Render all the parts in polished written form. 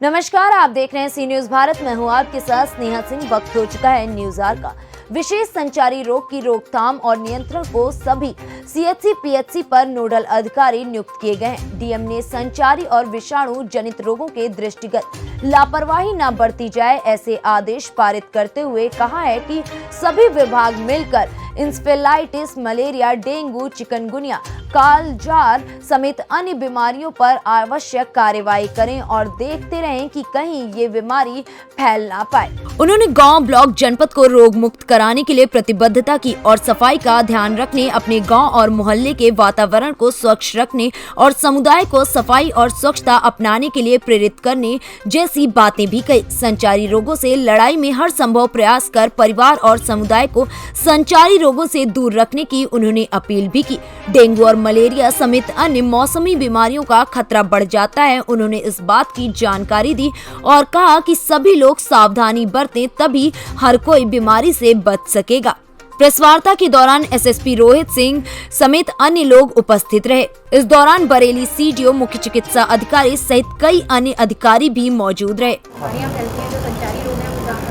नमस्कार, आप देख रहे हैं सी न्यूज भारत। मैं हूं आपके साथ स्नेहा सिंह। वक्त हो चुका है न्यूज आवर का। विशेष संचारी रोग की रोकथाम और नियंत्रण को सभी सीएचसी पीएचसी पर नोडल अधिकारी नियुक्त किए गए हैं। डीएम ने संचारी और विषाणु जनित रोगों के दृष्टिगत लापरवाही न बरती जाए ऐसे आदेश पारित करते हुए कहा है कि सभी विभाग मिलकर इंसेफेलाइटिस, मलेरिया, डेंगू, चिकनगुनिया, कालजार समेत अन्य बीमारियों पर आवश्यक कार्रवाई करें और देखते रहें कि कहीं ये बीमारी फैल ना पाए। उन्होंने गांव, ब्लॉक, जनपद को रोग मुक्त कराने के लिए प्रतिबद्धता की और सफाई का ध्यान रखने, अपने गांव और मोहल्ले के वातावरण को स्वच्छ रखने और समुदाय को सफाई और स्वच्छता अपनाने के लिए प्रेरित करने जैसी बातें भी कही। संचारी रोगों से लड़ाई में हर संभव प्रयास कर परिवार और समुदाय को संचारी रोगों से दूर रखने की उन्होंने अपील भी की। डेंगू और मलेरिया समेत अन्य मौसमी बीमारियों का खतरा बढ़ जाता है। उन्होंने इस बात की जानकारी दी और कहा कि सभी लोग सावधानी बरतें, तभी हर कोई बीमारी से बच सकेगा। प्रेस वार्ता के दौरान एसएसपी रोहित सिंह समेत अन्य लोग उपस्थित रहे। इस दौरान बरेली सीडीओ, मुख्य चिकित्सा अधिकारी सहित कई अन्य अधिकारी भी मौजूद रहे।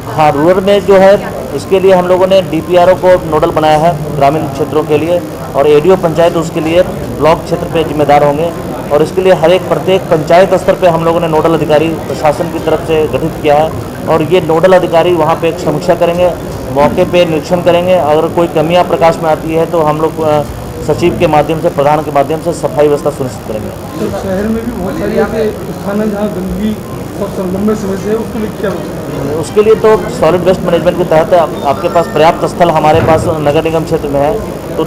हाँ, रूरल में जो है इसके लिए हम लोगों ने डीपीआरओ को नोडल बनाया है ग्रामीण क्षेत्रों के लिए, और एडीओ पंचायत उसके लिए ब्लॉक क्षेत्र पे जिम्मेदार होंगे। और इसके लिए प्रत्येक पंचायत स्तर पे हम लोगों ने नोडल अधिकारी प्रशासन की तरफ से गठित किया है, और ये नोडल अधिकारी वहाँ पे एक समीक्षा करेंगे, मौके पे निरीक्षण करेंगे। अगर कोई कमियाँ प्रकाश में आती है तो हम लोग सचिव के माध्यम से, प्रधान के माध्यम से सफाई व्यवस्था सुनिश्चित करेंगे। तो शहर में भी बहुत सारी ऐसे स्थान है जहाँ गंदगी और लंबे समय से है, उसके लिए क्या उसके लिए तो सॉलिड वेस्ट मैनेजमेंट के तहत आपके पास पर्याप्त स्थल हमारे पास नगर निगम क्षेत्र में है, तो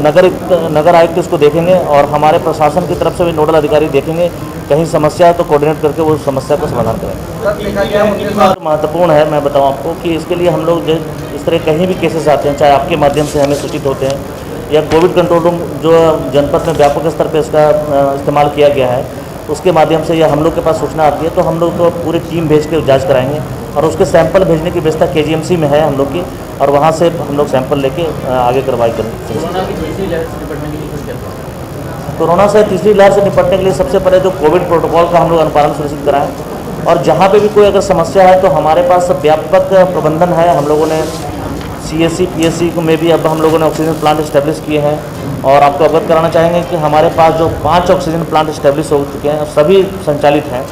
नगर आयुक्त इसको देखेंगे और हमारे प्रशासन की तरफ से भी नोडल अधिकारी देखेंगे। कहीं समस्या है तो कोऑर्डिनेट करके वो समस्या का समाधान करेंगे। महत्वपूर्ण है, मैं बताऊं आपको कि इसके लिए हम लोग इस तरह कहीं भी केसेस आते हैं, चाहे आपके माध्यम से हमें सूचित होते हैं या कोविड कंट्रोल रूम जो जनपद में व्यापक स्तर पर इसका इस्तेमाल किया गया है उसके माध्यम से, या हम लोग के पास सूचना आती है तो हम लोग तो पूरी टीम भेज के जाँच कराएंगे। और उसके सैंपल भेजने की व्यवस्था केजीएमसी में है हम लोग की, और वहाँ से हम लोग सैंपल लेके आगे कार्रवाई करेंगे। कोरोना से तीसरी लहर से निपटने के लिए सबसे पहले तो कोविड प्रोटोकॉल का हम लोग अनुपालन सुनिश्चित कराएं, और जहाँ पे भी कोई अगर समस्या है तो हमारे पास व्यापक प्रबंधन है। हम लोगों ने सीएससी पीएचसी में भी अब हम लोगों ने ऑक्सीजन प्लांट इस्टेब्लिश किए हैं, और आपको अवगत कराना चाहेंगे कि हमारे पास जो 5 ऑक्सीजन प्लांट इस्टेब्लिश हो चुके हैं, सभी संचालित हैं।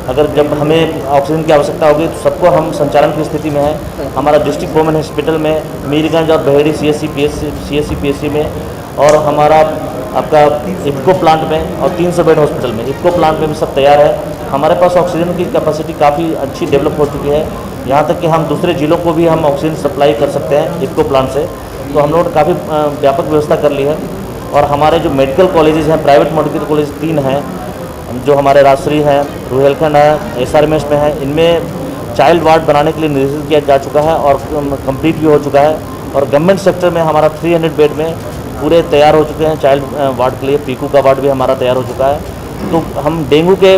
अगर जब हमें ऑक्सीजन की आवश्यकता होगी तो सबको हम संचालन की स्थिति में है। हमारा डिस्ट्रिक्ट वुमेन हॉस्पिटल में, मीरगंज और बहेड़ी सीएससी पीएचसी में, और हमारा आपका इफ्को प्लांट में, और 300 बेड हॉस्पिटल में, इफ्को प्लांट में भी सब तैयार है। हमारे पास ऑक्सीजन की कैपेसिटी काफ़ी अच्छी डेवलप हो चुकी है, यहाँ तक कि हम दूसरे जिलों को भी हम ऑक्सीजन सप्लाई कर सकते हैं इफ्को प्लांट से। तो हम लोगों ने काफ़ी व्यापक व्यवस्था कर ली है। और हमारे जो मेडिकल कॉलेजेस हैं, प्राइवेट मेडिकल कॉलेज 3 हैं, जो हमारे राजश्री हैं, रुहेलखंड है, एसआरएमएस में है, इनमें चाइल्ड वार्ड बनाने के लिए निर्देशित किया जा चुका है और कंप्लीट भी हो चुका है। और गवर्नमेंट सेक्टर में हमारा 300 बेड में पूरे तैयार हो चुके हैं चाइल्ड वार्ड के लिए। पीकू का वार्ड भी हमारा तैयार हो चुका है। तो हम डेंगू के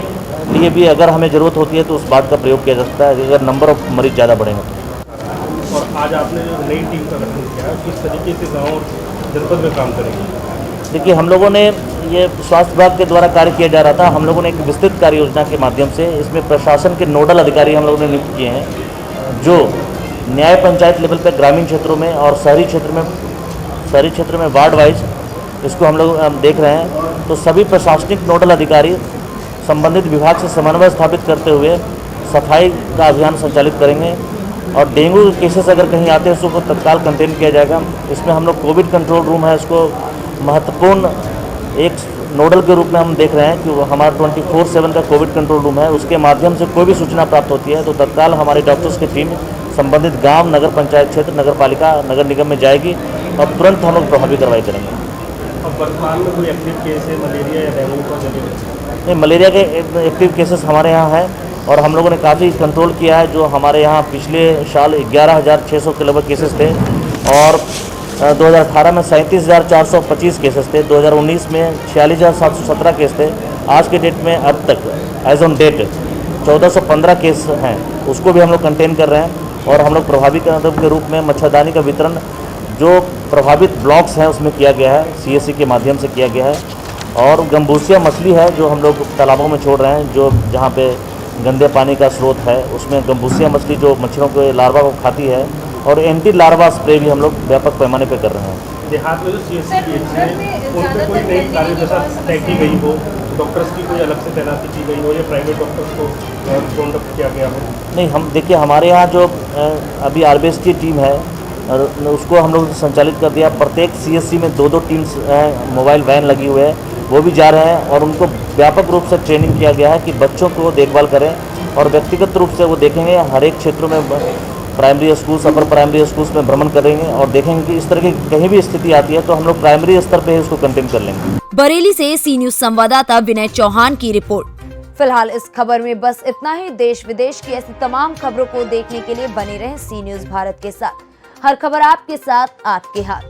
लिए भी अगर हमें ज़रूरत होती है तो उस बात का प्रयोग किया जा सकता है अगर नंबर ऑफ मरीज ज़्यादा बढ़ेंगे तो। और आज आपने जो नई टीम का गठन किया, किस तरीके से गाँव और जनपद में काम करेंगे? देखिए, हम लोगों ने ये स्वास्थ्य विभाग के द्वारा कार्य किया जा रहा था। हम लोगों ने एक विस्तृत कार्य योजना के माध्यम से इसमें प्रशासन के नोडल अधिकारी हम लोगों ने नियुक्त किए हैं, जो न्याय पंचायत लेवल पर ग्रामीण क्षेत्रों में और शहरी क्षेत्र में वार्ड वाइज इसको हम लोग देख रहे हैं। तो सभी प्रशासनिक नोडल अधिकारी संबंधित विभाग से समन्वय स्थापित करते हुए सफाई का अभियान संचालित करेंगे, और डेंगू के केसेस अगर कहीं आते हैं उसको तत्काल कंटेन किया जाएगा। इसमें हम लोग कोविड कंट्रोल रूम है, उसको महत्वपूर्ण एक नोडल के रूप में हम देख रहे हैं कि वो हमारा 24/7 का कोविड कंट्रोल रूम है। उसके माध्यम से कोई भी सूचना प्राप्त होती है तो तत्काल हमारे डॉक्टर्स की टीम संबंधित गांव, नगर पंचायत क्षेत्र, नगर पालिका, नगर निगम में जाएगी और तुरंत हम लोग प्रभावी कार्रवाई करेंगे। अब वर्तमान में कोई एक्टिव केस है मलेरिया या डेंगू का? नहीं, मलेरिया के एक्टिव केसेस हमारे यहाँ हैं, और हम लोगों ने काफ़ी कंट्रोल किया है। जो हमारे यहाँ पिछले साल 11,600 के लगभग केसेस थे, और 2018 में 37,425 केसेस थे, 2019 में 46,717 केस थे। आज के डेट में अब तक एज ऑन डेट 1,415 केस हैं, उसको भी हम लोग कंटेन कर रहे हैं। और हम लोग प्रभावी कदम के रूप में मच्छरदानी का वितरण जो प्रभावित ब्लॉक्स हैं उसमें किया गया है, सीएससी के माध्यम से किया गया है। और गंबूसिया मछली है जो हम लोग तालाबों में छोड़ रहे हैं, जो जहाँ पे गंदे पानी का स्रोत है, उसमें गम्बूसिया मछली जो मच्छरों के लार्वा को खाती है, और एंटी लार्वा स्प्रे भी हम लोग व्यापक पैमाने पर कर रहे हैं। देहात में जो CSC है उन पर कोई नई कार्य जैसा तय की गई हो, डॉक्टर्स की कोई अलग से तैनाती की गई हो या प्राइवेट डॉक्टर्स को राउंड अप किया गया हो? नहीं, हम देखिए हमारे यहाँ जो अभी RBS की टीम है और उसको हम लोग संचालित कर दिया। प्रत्येक CSC में 2-2 टीम्स मोबाइल वैन लगी हुई है, वो भी जा रहे हैं और उनको व्यापक रूप से ट्रेनिंग किया गया है कि बच्चों को देखभाल करें और व्यक्तिगत रूप से वो देखेंगे हर एक क्षेत्रों में, primary schools, upper primary schools में भ्रमण करेंगे और देखेंगे कि इस तरह की कहीं भी स्थिति आती है तो हम लोग प्राइमरी स्तर पे ही उसको कंटेन कर लेंगे। बरेली से सी न्यूज संवाददाता विनय चौहान की रिपोर्ट। फिलहाल इस खबर में बस इतना ही। देश विदेश की ऐसी तमाम खबरों को देखने के लिए बने रहें सी न्यूज भारत के साथ। हर खबर आपके साथ, आपके हाथ।